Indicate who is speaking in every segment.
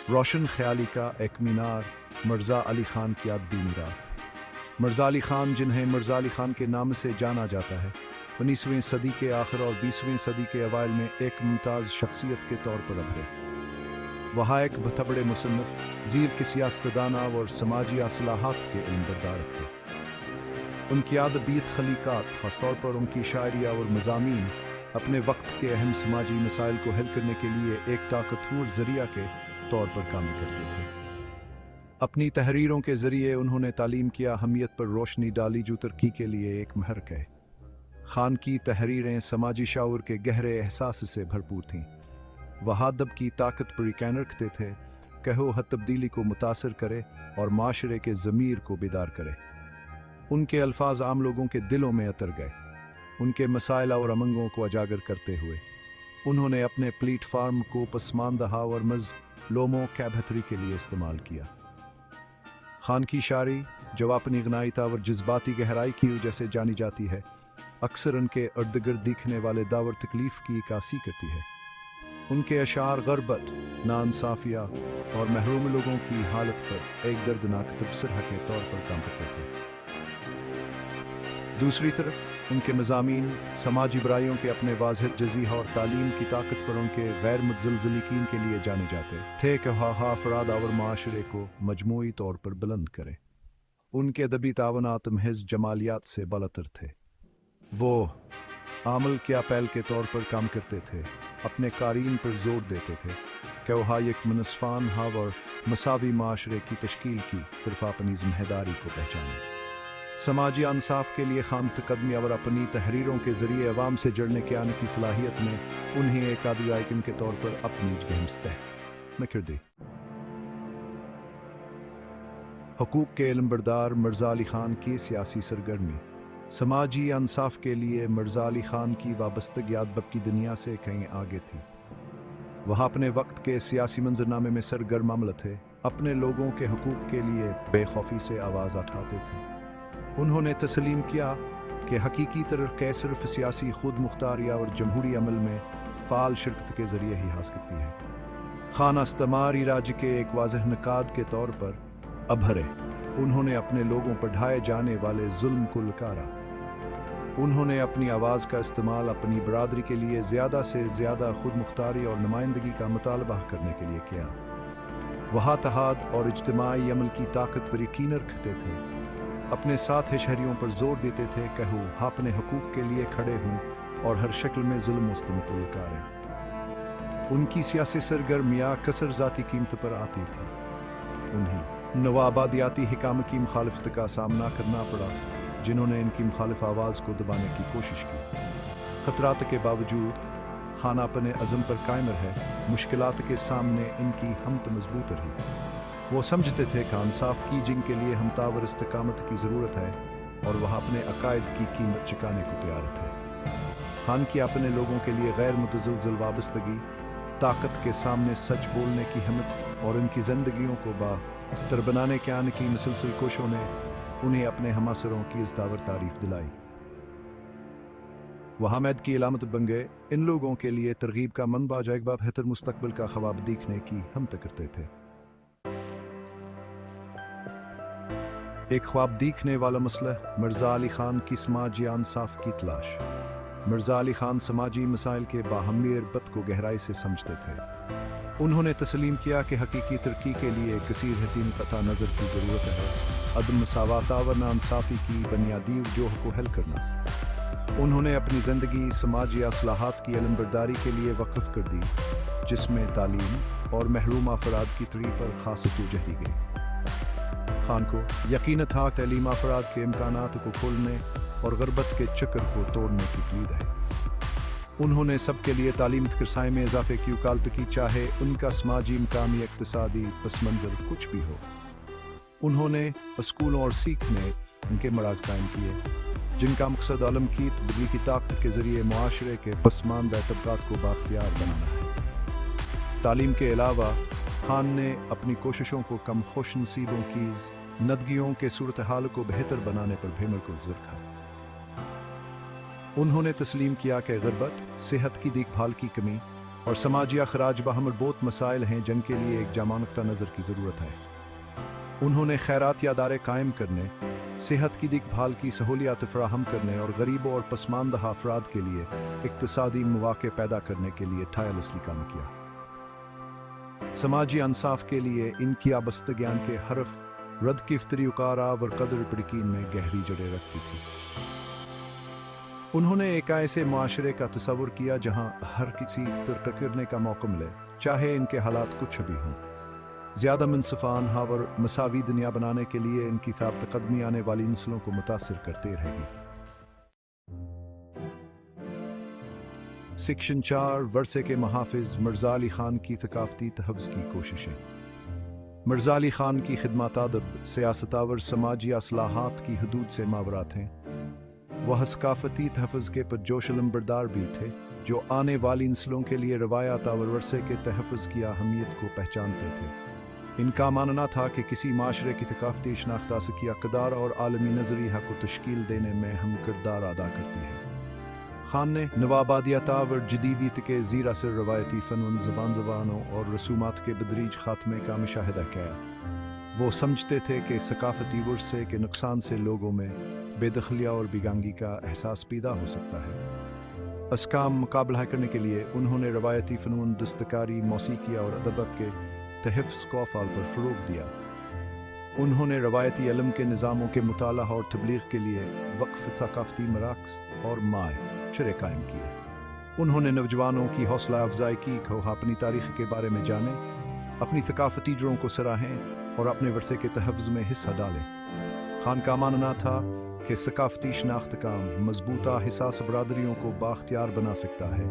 Speaker 1: रोशन ख्याली का एक मीनार मिर्ज़ा अली ख़ान की याद मीरार। मिर्ज़ा अली ख़ान, जिन्हें मिर्ज़ा अली ख़ान के नाम से जाना जाता है, 19वीं सदी के आखिर और 20वीं सदी के अवाइल में एक मुमताज़ शख्सियत के तौर पर उभरे। वहाँ एक बतबड़े मुसन्निफ़, ज़ीर के सियासतदाना और समाजी असलाहात के इल्मबरदार थे। उनकी अदबीत खलीकात, ख़ासतौर पर उनकी शायरिया और मज़ामीन, अपने वक्त के अहम समाजी मसाइल को हल करने के लिए एक ताकतवर ज़रिया के तौर पर काम करते थे। अपनी तहरीरों के ज़रिए उन्होंने तालीम की अहमियत पर रोशनी डाली, जो तरक्की के लिए एक महरक है। खान की तहरीरें समाजी शऊर के गहरे एहसास से भरपूर थीं। वह अदब की ताकत पर यकीन रखते थे कि वह तब्दीली को मुतासर करे और माशरे के ज़मीर को बेदार करे। उनके अल्फाज आम लोगों के दिलों में उतर गए। उनके मसाइल और अमंगों को उजागर करते हुए उन्होंने अपने प्लेटफार्म को पसमानदहा और मज़लूमों की बेहतरी के लिए इस्तेमाल किया। खान की शायरी, जो अपनी गनाइता और जज्बाती गहराई की वजह से जानी जाती है, अक्सर उनके इर्द-गिर्द दिखने वाले दावर तकलीफ की इक्कासी करती है। उनके अशार ग़रबत, नाइंसाफ़िया और महरूम लोगों की हालत पर एक दर्दनाक तबसरा के तौर पर काम करते थे। दूसरी तरफ उनके मज़ामीन समाजी बुराइयों के अपने वाज़ेह जज़ीहा और तालीम की ताकत पर उनके गैर मुतज़लज़ल यकीन के लिए जाने जाते थे कि अफ़राद और माशरे को मजमूई तौर पर बुलंद करें। उनके अदबी तावनात महज जमालियात से बलतर थे। वो आमल क्या पहल के तौर पर काम करते थे, अपने कारीन पर जोर देते थे कि वह एक मुनस्फ़ान और मसावी माशरे की तश्कील की तरफ अपनी ज़िम्मेदारी को पहचाने। समाजी इंसाफ के लिए खान तकदमी और अपनी तहरीरों के ज़रिए अवाम से जुड़ने के आने की सलाहियत ने उन्हें एक आदिल आइकन के तौर पर अपनी जगह मुस्तहकम कर दी। हुकूक के इल्मबरदार मिर्ज़ा अली ख़ान की सियासी सरगर्मी। समाजी इंसाफ के लिए मिर्ज़ा अली ख़ान की वाबस्तगी अदब की दुनिया से कहीं आगे थी। वह अपने वक्त के सियासी मंजरनामे में सरगर्म अमल थे, अपने लोगों के हुकूक के लिए बेखौफी से आवाज़ उठाते थे। उन्होंने तस्लीम किया कि हकीकी तरक्की सिर्फ सियासी खुद मुख्तारिया और जमहूरी अमल में फ़ाल शिरकत के ज़रिए ही हासिल करती है। खान इस्तेमारी राज्य के एक वाज़ह नकाद के तौर पर अभरे। उन्होंने अपने लोगों पर ढाए जाने वाले जुल्म को लकारा। उन्होंने अपनी आवाज़ का इस्तेमाल अपनी बरादरी के लिए ज़्यादा से ज़्यादा खुद मुख्तारी और नुमाइंदगी का मुतालबा करने के लिए किया। वह इत्तेहाद और इज्तिमाई अमल की ताकत पर यकीन रखते थे। अपने साथ शहरियों पर जोर देते थे कि वह अपने हुकूक के लिए खड़े हों और हर शक्ल में जुल्म मुस्तमकुल करें। उनकी सियासी सरगर्मियाँ कसर ज़ाती कीमत पर आती थी। उन्हें नवाबादियाती हिकाम की मुखालफत का सामना करना पड़ा, जिन्होंने इनकी मुखालिफ आवाज़ को दबाने की कोशिश की। खतरात के बावजूद खान अपने अज़म पर कायम रहे। मुश्किलात के सामने इनकी हमत मजबूत रही। वो समझते थे कि इंसाफ की जिंग के लिए हमतावर इस्तिकामत की ज़रूरत है और वह अपने अकायद की कीमत चुकाने को तैयार थे। खान की अपने लोगों के लिए गैर मुतज़लज़ल वाबस्तगी, ताकत के सामने सच बोलने की हिम्मत और उनकी ज़िंदगियों को बातर बनाने के आने की मुसलसल कोशिशों ने उन्हें अपने हमासरों की इज़्तावर तारीफ दिलाई। वह हमेद की इलामत बन गए। इन लोगों के लिए तरगीब का मनबा, जो एक बार बेहतर मुस्तकबिल का ख्वाब देखने की हमत करते थे। एक ख्वाब देखने वाला मसला मिर्ज़ा अली ख़ान की समाजी इंसाफ की तलाश। मिर्ज़ा अली ख़ान समाजी मसाइल के बाहमी इर्बत को गहराई से समझते थे। उन्होंने तस्लीम किया कि हकीकी तरक्की के लिए कसीर हतीम क़ता नज़र की ज़रूरत है, अदम मसावत व नाइंसाफ़ी की बुनियादी वजूह को हल करना। उन्होंने अपनी ज़िंदगी समाजी असलाहात की इल्मबरदारी के लिए वक़्फ़ कर दी, जिसमें तालीम और महरूम अफराद की तरक्की पर ख़ास तवज्जो दी गई। खान को यकीन था तालीम अफराद के इम्कानात को खोलने और ग़रबत के चक्र को तोड़ने की कीमत है। उन्होंने सबके लिए तालीम करसाई में इजाफे की वकालत की, चाहे उनका समाजी, मकामी, इक़्तिसादी पस मंज़र कुछ भी हो। उन्होंने स्कूलों और सीख में उनके मराज कायम किए, जिनका मकसद आलम की तब्दीली की ताकत के ज़रिए मुआशरे के पसमानदा तबक़ात को बाख्तियार बनाना है। तालीम के अलावा खान ने अपनी कोशिशों को कम खुश नसीबों की ज़िंदगियों के सूरत हाल को बेहतर बनाने पर भी मरकूज़ रखा। उन्होंने तस्लीम किया कि ग़रबत, सेहत की देखभाल की कमी اور سماجی اخراج باہم بہت مسائل ہیں جن کے لیے ایک جامع نقطہ نظر کی ضرورت ہے۔ انہوں نے خیراتی ادارے قائم کرنے، صحت کی دیکھ بھال کی سہولیات فراہم کرنے اور غریبوں اور پسماندہ افراد کے لیے اقتصادی مواقع پیدا کرنے کے لیے ٹائرلسلی کام کیا۔ سماجی انصاف کے لیے ان کی وابستگیاں کے حرف رد کی افتریقارہ اور قدر پڑکین میں گہری جڑیں رکھتی تھی۔ انہوں نے ایک ایسے معاشرے کا تصور کیا جہاں ہر کسی ترقی کرنے کا موقع ملے، چاہے ان کے حالات کچھ بھی ہوں۔ زیادہ منصفانہ اور مساوی دنیا بنانے کے لیے ان کی ثابت قدمی آنے والی نسلوں کو متاثر کرتے رہے گی۔ سیکشن 4 ورثے کے محافظ مرزا علی خان کی ثقافتی تحفظ کی کوششیں۔ مرزا علی خان کی خدمات ادب، سیاست اور سماجی اصلاحات کی حدود سے ماورات ہیں۔ وہ ثقافتی تحفظ کے پرجوش علمبردار بھی تھے جو آنے والی نسلوں کے لیے روایات اور ورثے کے تحفظ کی اہمیت کو پہچانتے تھے۔ ان کا ماننا تھا کہ کسی معاشرے کی ثقافتی شناخت کی اقدار اور عالمی نظریہ کو تشکیل دینے میں اہم کردار ادا کرتی ہے۔ خان نے نوآبادیات اور جدیدیت کے زیر اثر روایتی فنون، زبانوں اور رسومات کے بدریج خاتمے کا مشاہدہ کیا۔ وہ سمجھتے تھے کہ ثقافتی ورثے کے نقصان سے لوگوں میں بے دخلیہ اور بیگانگی کا احساس پیدا ہو سکتا ہے۔ اس کا مقابلہ کرنے کے لیے انہوں نے روایتی فنون، دستکاری، موسیقی اور ادب کے تحفظ کو افعال پر فروغ دیا۔ انہوں نے روایتی علم کے نظاموں کے مطالعہ اور تبلیغ کے لیے وقف ثقافتی مراکز اور معاشرے قائم کیے۔ انہوں نے نوجوانوں کی حوصلہ افزائی کی کہ وہ اپنی تاریخ کے بارے میں جانیں، اپنی ثقافتی جڑوں کو سراہیں اور اپنے ورثے کے تحفظ میں حصہ ڈالیں۔ خان کا ماننا تھا کہ ثقافتی شناخت کا مضبوطہ احساس برادریوں کو بااختیار بنا سکتا ہے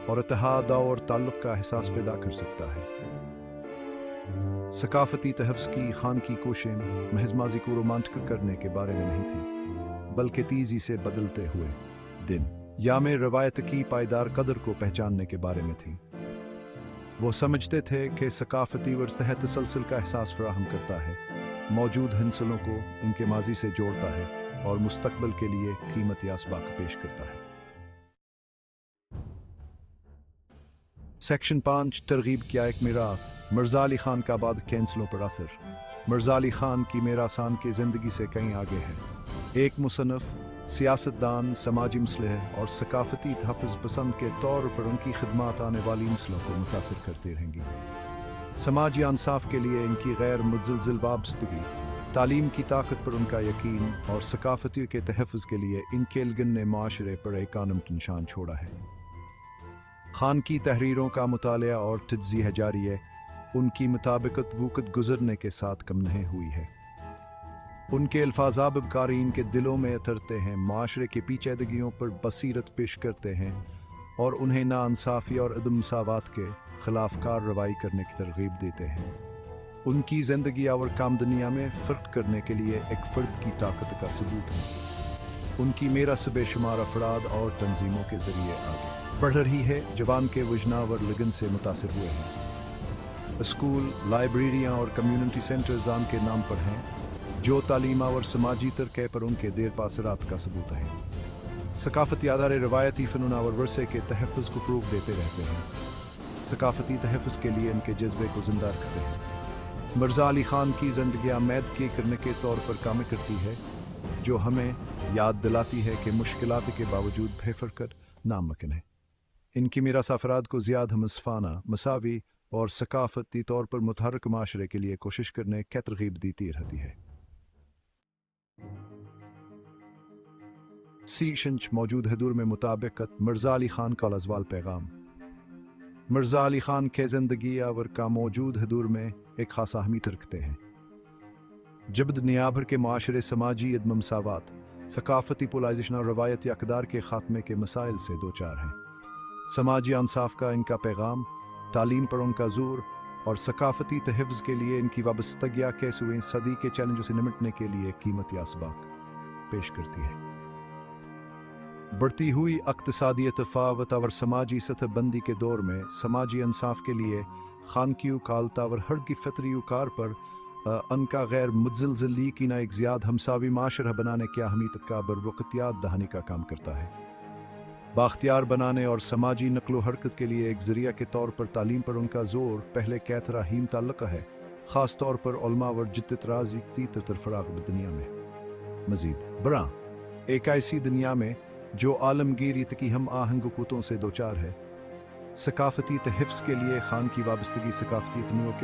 Speaker 1: اور اتحاد اور تعلق کا احساس پیدا کر سکتا ہے۔ ثقافتی تحفظ کی خان کی کوششیں محض ماضی کو رومانٹک کرنے کے بارے میں نہیں تھی، بلکہ تیزی سے بدلتے ہوئے دن یا میں روایت کی پائیدار قدر کو پہچاننے کے بارے میں تھی۔ وہ سمجھتے تھے کہ ثقافتی ورثہ تسلسل کا احساس فراہم کرتا ہے، موجود نسلوں کو ان کے ماضی سے جوڑتا ہے اور مستقبل کے لیے قیمتی اسباق پیش کرتا ہے۔ سیکشن 5 ترغیب کیا ایک میراث۔ مرزا علی خان کا بعد کے نسلوں پر اثر۔ مرزا علی خان کی میراثان کی زندگی سے کہیں آگے ہے۔ ایک مصنف، سیاستدان، سماجی مصلح اور ثقافتی تحفظ پسند کے طور پر ان کی خدمات آنے والی نسلوں کو متاثر کرتے رہیں گی۔ سماجی انصاف کے لیے ان کی غیر متزلزل وابستگی، تعلیم کی طاقت پر ان کا یقین اور ثقافتی کے تحفظ کے لیے ان کے الگن نے معاشرے پر ایک عالمگیر نشان چھوڑا ہے۔ خان کی تحریروں کا مطالعہ اور تجزیہ جاری ہے، ان کی مطابقت وقت گزرنے کے ساتھ کم نہیں ہوئی ہے۔ ان کے الفاظ اب قارئین کے دلوں میں اترتے ہیں، معاشرے کے پیچیدگیوں پر بصیرت پیش کرتے ہیں اور انہیں ناانصافی اور عدم مساوات کے خلاف کارروائی کرنے کی ترغیب دیتے ہیں۔ ان کی زندگی اور کام دنیا میں فرق کرنے کے لیے ایک فرد کی طاقت کا ثبوت ہے۔ ان کی میراث بے شمار افراد اور تنظیموں کے ذریعے آگے بڑھ رہی ہے، جوان کے وجناور لگن سے متاثر ہوئے ہیں۔ اسکول، لائبریریاں اور کمیونٹی سینٹرز ان کے نام پر ہیں، جو تعلیم اور سماجی ترقی پر ان کے دیر پا اثرات کا ثبوت ہے۔ ثقافتی ادارے روایتی فنون اور ورثے کے تحفظ کو فروغ دیتے رہتے ہیں، ثقافتی تحفظ کے لیے ان کے جذبے کو زندہ رکھتے ہیں۔ مرزا علی خان کی زندگی امید کے کرنے کے طور پر کام کرتی ہے، جو ہمیں یاد دلاتی ہے کہ مشکلات کے باوجود بے کر ناممکن ہے۔ ان کی میراث افراد کو زیادہ منصفانہ، مساوی اور ثقافتی طور پر متحرک معاشرے کے لیے کوشش کرنے کی ترغیب دیتی رہتی ہے۔ سیکشن موجود حضور میں مطابقت مرزا علی خان کا لازوال پیغام۔ مرزا علی خان کے زندگی اور کا موجود حضور میں ایک خاص اہمیت رکھتے ہیں۔ جب دنیا بھر کے معاشرے سماجی عدم مساوات، ثقافتی پولائزیشن اور روایتی اقدار کے خاتمے کے مسائل سے دوچار ہیں، سماجی انصاف کا ان کا پیغام، تعلیم پر ان کا زور اور ثقافتی تحفظ کے لیے ان کی وابستگیاں کیسویں صدی کے چیلنجوں سے نمٹنے کے لیے قیمتی اسباق پیش کرتی ہے۔ بڑھتی ہوئی اقتصادی تفاوت اور سماجی سطح بندی کے دور میں سماجی انصاف کے لیے خان کی وکالت اور ہر کی فطری اوقار پر ان کا غیر متزلزل لیکن ایک زیادہ ہمساوی معاشرہ بنانے کی اہمیت کا بروقت یاد دہانی کا کام کرتا ہے۔ बाख्तियार बनाने और समाजी नकलो हरकत के लिए एक ज़रिया के तौर पर तालीम पर उनका ज़ोर पहले कैथ रहीम ताल्लुक़ है, ख़ास तौर पर उलमा व जिद्दत राज़ी तरफ़राग दुनिया में मज़ीद बरा एक ऐसी दुनिया में जो आलमगीर तकी हम आहंग हुकूतों से दोचार है। सकाफ़ती तहफ़्ज़ के लिए खान की वाबस्तगी सकाफ़ती तनूक़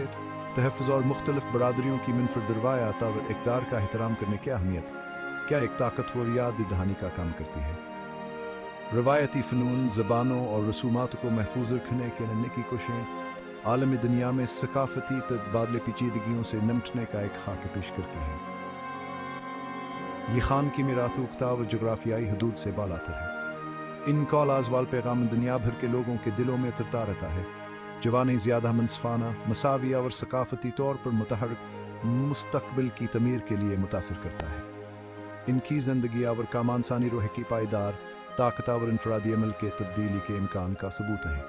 Speaker 1: तहफ़्ज़ और मुख्तलिफ़ बरादरियों की मुनफरद रवायात और इक़दार का एहतराम करने की अहमियत क्या एक ताकतवर याद दहानी का काम करती है। रवायती फ़नून ज़बानों और रसूमात को महफूज रखने के नन्हे की कोशिशें आलमी दुनिया में सकाफ़ती तबादले पेचीदगियों से निपटने का एक खाका पेश करती हैं। ये खान की मीराथ उक्ता व जोग्राफियाई हदूद से बालातर है। इन कॉलाज वाल पैगाम दुनिया भर के लोगों के दिलों में उतरता रहता है। जवानी ज़्यादा मनसफाना मसाविया और सकाफ़ती तौर पर मुतहर्रिक मुस्तक़बिल की तमीर के लिए मुतासिर करता है। इनकी ज़िंदगी और कामानसानी रूह की पायदार ताकतवर इनफरादी अमल के तब्दीली के इम्कान का सबूत है।